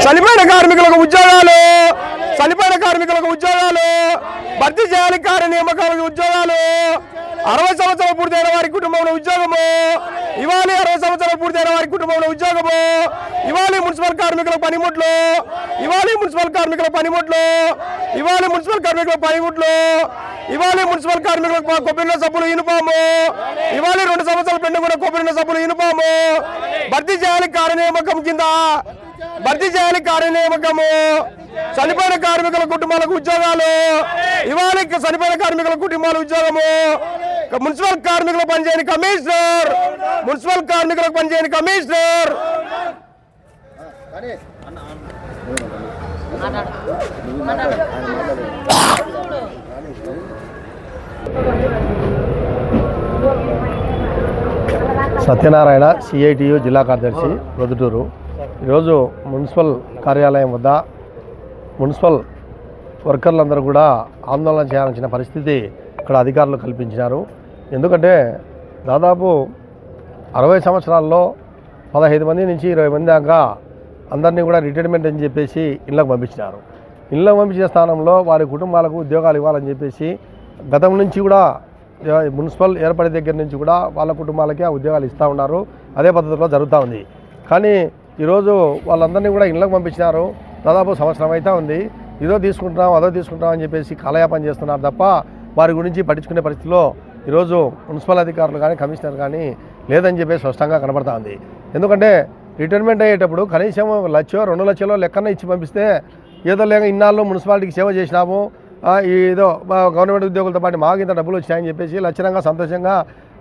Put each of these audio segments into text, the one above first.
చనిపోయిన కార్మికులకు ఉద్యోగాలు, చనిపోయిన కార్మికులకు ఉద్యోగాలు, భర్తీ చేయాలి కార్య నియామకాలకు ఉద్యోగాలు, 60 సంవత్సరాలు పూర్తయిన వారి కుటుంబంలో ఉద్యోగము ఇవ్వాలి, 60 సంవత్సరాలు పూర్తయిన వారి కుటుంబంలో ఉద్యోగము ఇవ్వాలి, మున్సిపల్ కార్మికులకు పనిముట్లు ఇవ్వాలి, మున్సిపల్ కార్మికుల పనిముట్లు ఇవ్వాలి, మున్సిపల్ కార్మికుల పనిముట్లు ఇవ్వాలి, మున్సిపల్ కార్మికులకు కొబ్బరిన సబ్బులు యూనిఫాము ఇవ్వాలి, 2 సంవత్సరాల పెండు కూడా కొబ్బరిన సబ్బులు యూనిఫాము, భర్తీ చేయాలి కార్య నియామకం కింద భర్తీ చేయాలి కార్య నియామకము, చనిపోయిన కార్మికుల కుటుంబాలకు ఉద్యోగాలు ఇవ్వాలి, చనిపోయిన కార్మికుల కుటుంబాల ఉద్యోగము, మున్సిపల్ కార్మికులు పనిచేయని కమిషనర్, మున్సిపల్ కార్మికులకు పనిచేయని కమిషనర్. సత్యనారాయణ సిఐటియు జిల్లా కార్యదర్శి ప్రొద్దుటూరు. ఈరోజు మున్సిపల్ కార్యాలయం వద్ద మున్సిపల్ వర్కర్లందరూ కూడా ఆందోళన చేయాల్సిన పరిస్థితి ఇక్కడ అధికారులు కల్పించినారు. ఎందుకంటే దాదాపు 60 సంవత్సరాల్లో 15 మంది నుంచి 20 మంది దాకా అందరినీ కూడా రిటైర్మెంట్ అని చెప్పేసి ఇళ్ళకు పంపించినారు. ఇళ్ళకు పంపించిన స్థానంలో వారి కుటుంబాలకు ఉద్యోగాలు ఇవ్వాలని చెప్పేసి గతం నుంచి కూడా మున్సిపల్ ఏర్పడే దగ్గర నుంచి కూడా వాళ్ళ కుటుంబాలకి ఆ ఉద్యోగాలు ఇస్తూ ఉన్నారు. అదే పద్ధతిలో జరుగుతూ ఉంది. కానీ ఈరోజు వాళ్ళందరినీ కూడా ఇళ్ళకు పంపించినారు. దాదాపు సంవత్సరం అయితే ఉంది. ఇదో తీసుకుంటున్నాం అదో తీసుకుంటాం అని చెప్పేసి కాలయాపన చేస్తున్నారు తప్ప వారి గురించి పట్టించుకునే పరిస్థితిలో ఈరోజు మున్సిపల్ అధికారులు కానీ కమిషనర్ కానీ లేదని చెప్పేసి స్పష్టంగా కనబడతా ఉంది. ఎందుకంటే రిటైర్మెంట్ అయ్యేటప్పుడు కనీసం 1 లక్షో 2 లక్షలో లెక్కన ఇచ్చి పంపిస్తే ఏదో లేక ఇన్నాళ్ళు మున్సిపాలిటీకి సేవ చేసినాము, ఏదో గవర్నమెంట్ ఉద్యోగులతో పాటు మాకు ఇంత డబ్బులు వచ్చాయని చెప్పేసి లక్షణంగా సంతోషంగా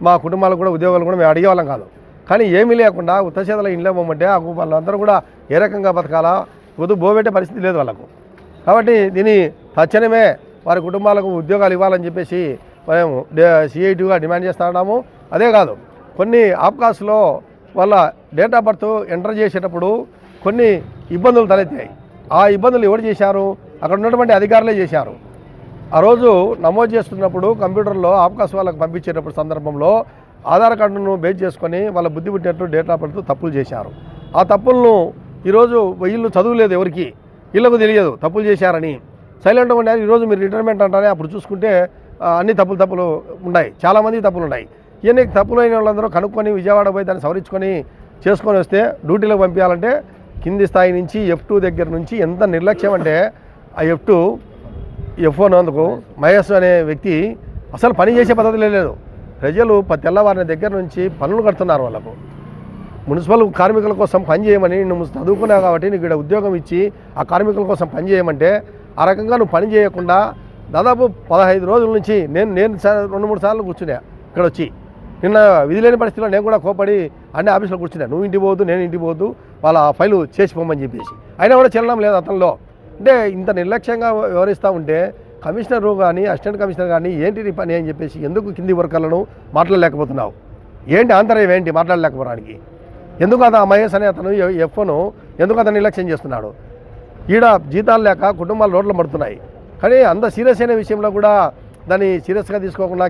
మా కుటుంబాలకు కూడా ఉద్యోగాలు కూడా మేము అడిగేవాళ్ళం కాదు. కానీ ఏమీ లేకుండా ఉత్తచేతల ఇంట్లో పోమంటే వాళ్ళందరూ కూడా ఏ రకంగా బతకాలా, బోబెట్టే పరిస్థితి లేదు వాళ్ళకు. కాబట్టి దీన్ని తక్షణమే వారి కుటుంబాలకు ఉద్యోగాలు ఇవ్వాలని చెప్పేసి మేము సిఐటిగా డిమాండ్ చేస్తూ ఉన్నాము. అదే కాదు, కొన్ని ఆప్కాస్లో వాళ్ళ డేట్ ఆఫ్ బర్త్ ఎంటర్ చేసేటప్పుడు కొన్ని ఇబ్బందులు తలెత్తాయి. ఆ ఇబ్బందులు ఎవరు చేశారు? అక్కడ ఉన్నటువంటి అధికారులే చేశారు. ఆ రోజు నమోదు చేస్తున్నప్పుడు కంప్యూటర్లో ఆప్కాస్ వాళ్ళకు పంపించేటప్పుడు సందర్భంలో ఆధార్ కార్డును బేస్ చేసుకొని వాళ్ళ బుద్ధి పుట్టినట్టు డేట్ ఆఫ్ బర్త్ తప్పులు చేశారు. ఆ తప్పులను ఈరోజు వీళ్ళు చదువులేదు, ఎవరికి వీళ్ళకు తెలియదు తప్పులు చేశారని సైలెంట్గా ఉన్నారు. ఈరోజు మీరు రిటైర్మెంట్ అంటారే, అప్పుడు చూసుకుంటే అన్ని తప్పులు ఉన్నాయి, చాలామంది తప్పులు ఉన్నాయి. ఇవన్నీ తప్పులు అయిన వాళ్ళందరూ కనుక్కొని విజయవాడ పోయి దాన్ని సవరించుకొని చేసుకొని వస్తే డ్యూటీలోకి పంపించాలంటే కింది స్థాయి నుంచి F2 దగ్గర నుంచి ఎంత నిర్లక్ష్యం అంటే ఆ F1 అందుకు మహేష్ అనే వ్యక్తి అసలు పని చేసే పద్ధతి లేదు. ప్రజలు తెల్లవారిన దగ్గర నుంచి పనులు కడుతున్నారు. వాళ్ళకు మున్సిపల్ కార్మికుల కోసం పని చేయమని, నువ్వు చదువుకున్నావు కాబట్టి నీకు ఇక్కడ ఉద్యోగం ఇచ్చి ఆ కార్మికుల కోసం పని చేయమంటే ఆ రకంగా నువ్వు పని చేయకుండా దాదాపు 15 రోజుల నుంచి నేను 2-3 సార్లు కూర్చున్నా ఇక్కడ వచ్చి. నిన్న విధి లేని పరిస్థితిలో నేను కూడా కోపడి అన్ని ఆఫీసులో కూర్చున్నా. నువ్వు ఇంటికి పోవద్దు, నేను ఇంటికి పోవద్దు, వాళ్ళ ఫైలు చేసి పోమని చెప్పేసి. అయినా కూడా చెల్లడం లేదు అతనిలో. అంటే ఇంత నిర్లక్ష్యంగా వ్యవహరిస్తూ ఉంటే కమిషనర్ కానీ అసిస్టెంట్ కమిషనర్ కానీ ఏంటి పని అని చెప్పేసి ఎందుకు కింది వర్కర్లను మాట్లాడలేకపోతున్నావు? ఏంటి ఆంతర్యం ఏంటి మాట్లాడలేకపోవడానికి? ఎందుకు ఆ మహేష్ అనే అతను F1 ఎందుకు అతను నిర్లక్ష్యం చేస్తున్నాడు? ఈడ జీతాలు లేక కుటుంబాలు రోడ్లు పడుతున్నాయి. కానీ అంత సీరియస్ అయిన విషయంలో కూడా దాన్ని సీరియస్గా తీసుకోకుండా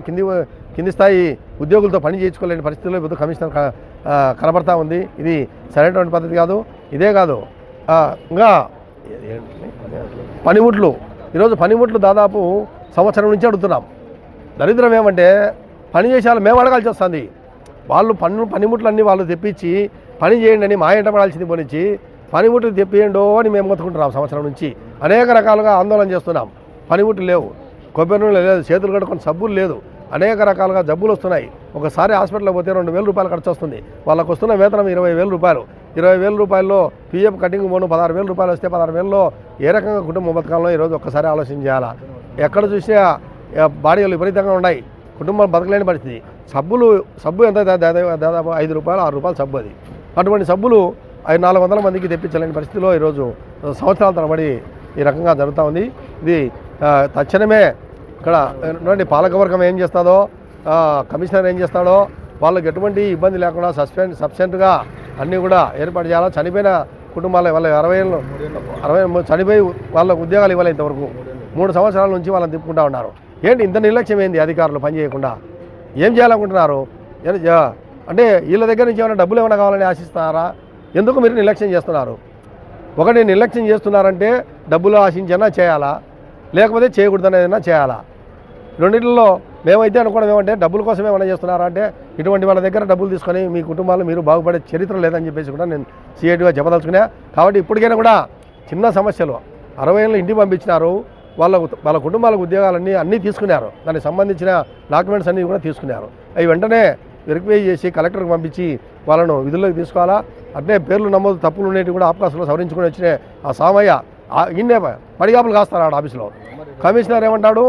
కింది స్థాయి ఉద్యోగులతో పని చేయించుకోలేని పరిస్థితుల్లో ఇప్పుడు కమిషనర్ కనబడతా ఉంది. ఇది సరైనటువంటి పద్ధతి కాదు. ఇదే కాదు, ఇంకా పనిముట్లు, ఈరోజు పనిముట్లు దాదాపు సంవత్సరం నుంచి అడుగుతున్నాం. దరిద్రం ఏమంటే పని చేసేవాళ్ళు మేము అడగాల్సి వస్తుంది. వాళ్ళు పనిముట్లు అన్నీ వాళ్ళు తెప్పించి పని చేయండి అని మా ఇంట పడాల్సింది పోనిచ్చి పనిముట్లు తెప్పియండో అని మేము మొత్తుకుంటున్నాం. సంవత్సరం నుంచి అనేక రకాలుగా ఆందోళన చేస్తున్నాం. పనిముట్లు లేవు, కొబ్బరి నూనె లేదు, చేతులు కడుకొని సబ్బులు లేదు, అనేక రకాలుగా జబ్బులు వస్తున్నాయి. ఒకసారి హాస్పిటల్కి పోతే 2,000 రూపాయలు ఖర్చు వస్తుంది. వాళ్ళకు వస్తున్న వేతనం 20,000 రూపాయలు. 20,000 రూపాయల్లో PF కటింగ్ పోను 16,000 రూపాయలు వస్తే 16,000లో ఏ రకంగా కుటుంబం బతకాలో ఈరోజు ఒక్కసారి ఆలోచన చేయాలా. ఎక్కడ చూసినా బాడీలు విపరీతంగా ఉన్నాయి, కుటుంబం బతకలేని పరిస్థితి. సబ్బు ఎంత దాదాపు 5 రూపాయలు 6 రూపాయలు సబ్బు. అది అటువంటి సబ్బులు 400 మందికి తెప్పించలేని పరిస్థితిలో ఈరోజు సంవత్సరాల తరబడి ఈ రకంగా జరుగుతూ ఉంది. ఇది తక్షణమే ఇక్కడ పాలకవర్గం ఏం చేస్తుందో, కమిషనర్ ఏం చేస్తాడో వాళ్ళకి ఎటువంటి ఇబ్బంది లేకుండా సబ్సెంట్గా అన్నీ కూడా ఏర్పాటు చేయాలా. చనిపోయిన కుటుంబాల వాళ్ళ 60 చనిపోయి వాళ్ళకు ఉద్యోగాలు ఇవ్వాలి. ఇంతవరకు 3 సంవత్సరాల నుంచి వాళ్ళని తిప్పుకుంటూ ఉన్నారు. ఏంటి ఇంత నిర్లక్ష్యం ఏంది? అధికారులు పని చేయకుండా ఏం చేయాలనుకుంటున్నారు? అంటే వీళ్ళ దగ్గర నుంచి ఏమైనా డబ్బులు ఏమైనా కావాలని ఆశిస్తున్నారా? ఎందుకు మీరు నిర్లక్ష్యం చేస్తున్నారు? ఒకటి నిర్లక్ష్యం చేస్తున్నారంటే డబ్బులు ఆశించైనా చేయాలా, లేకపోతే చేయకూడదనేదైనా చేయాలా. రెండింటిలో మేమైతే అనుకోవడం ఏమంటే డబ్బుల కోసం ఏమైనా చేస్తున్నారా అంటే ఇటువంటి వాళ్ళ దగ్గర డబ్బులు తీసుకొని మీ కుటుంబాలు మీరు బాగుపడే చరిత్ర లేదని చెప్పేసి కూడా నేను సిఐటిగా చెప్పదలుచుకున్నా. కాబట్టి ఇప్పటికైనా కూడా చిన్న సమస్యలు 60 ఏళ్ళు ఇంటికి పంపించినారు, వాళ్ళ కుటుంబాలకు ఉద్యోగాలన్నీ తీసుకున్నారు, దానికి సంబంధించిన డాక్యుమెంట్స్ అన్నీ కూడా తీసుకున్నారు. అవి వెంటనే వెరిఫై చేసి కలెక్టర్కి పంపించి వాళ్ళను విధుల్లోకి తీసుకోవాలా. అట్నే పేర్లు నమోదు తప్పులు ఉండేవి కూడా ఆఫ్కాస్లో సవరించుకొని వచ్చిన ఆ సామయ్య ఇన్నే పడిగాపులు కాస్తారు ఆడ ఆఫీసులో. కమిషనర్ ఏమంటాడు,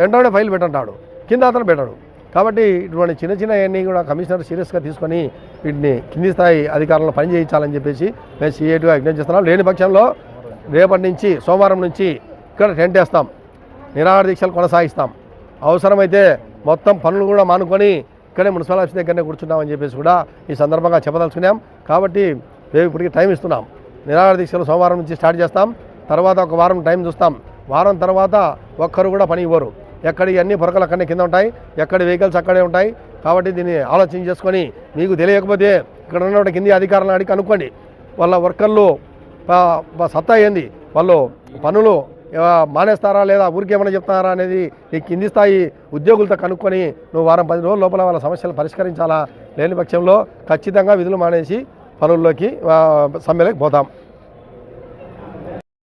వెంటనే ఫైల్ పెట్టంటాడు, కింద అతను పెట్టాడు. కాబట్టి ఇటువంటి చిన్న అన్నీ కూడా కమిషనర్ సీరియస్గా తీసుకొని వీటిని కింది స్థాయి అధికారులను పని చేయించాలని చెప్పేసి మేము సిఐటిగా విజ్ఞప్తి చేస్తున్నాం. లేని పక్షంలో రేపటి నుంచి సోమవారం నుంచి ఇక్కడ టెంట్ వేస్తాం, నిరాహార దీక్షలు కొనసాగిస్తాం. అవసరమైతే మొత్తం పనులు కూడా మానుకొని ఇక్కడే మున్సిపల్ ఆఫీస్ దగ్గరనే కూర్చున్నామని చెప్పేసి కూడా ఈ సందర్భంగా చెప్పదలుచుకున్నాం. కాబట్టి మేము ఇప్పటికీ టైం ఇస్తున్నాం. నిరాహార దీక్షలు సోమవారం నుంచి స్టార్ట్ చేస్తాం, తర్వాత ఒక వారం టైం చూస్తాం. వారం తర్వాత ఒక్కరు కూడా పని ఇవ్వరు. ఎక్కడి అన్ని పొరకలు అక్కడనే కింద ఉంటాయి, ఎక్కడి వెహికల్స్ అక్కడే ఉంటాయి. కాబట్టి దీన్ని ఆలోచన చేసుకొని మీకు తెలియకపోతే ఇక్కడ ఉన్న కింది అధికారులను అడిగి కనుక్కోండి. వాళ్ళ వర్కర్లు సత్తా ఏంది, వాళ్ళు పనులు మానేస్తారా లేదా ఊరికి ఏమైనా చెప్తారా అనేది ఈ కింది స్థాయి ఉద్యోగులతో కనుక్కొని నువ్వు వారం 10 రోజుల లోపల వాళ్ళ సమస్యలు పరిష్కరించాలా. లేని పక్షంలో ఖచ్చితంగా విధులు మానేసి పనుల్లోకి సమ్మెలోకి పోతాం.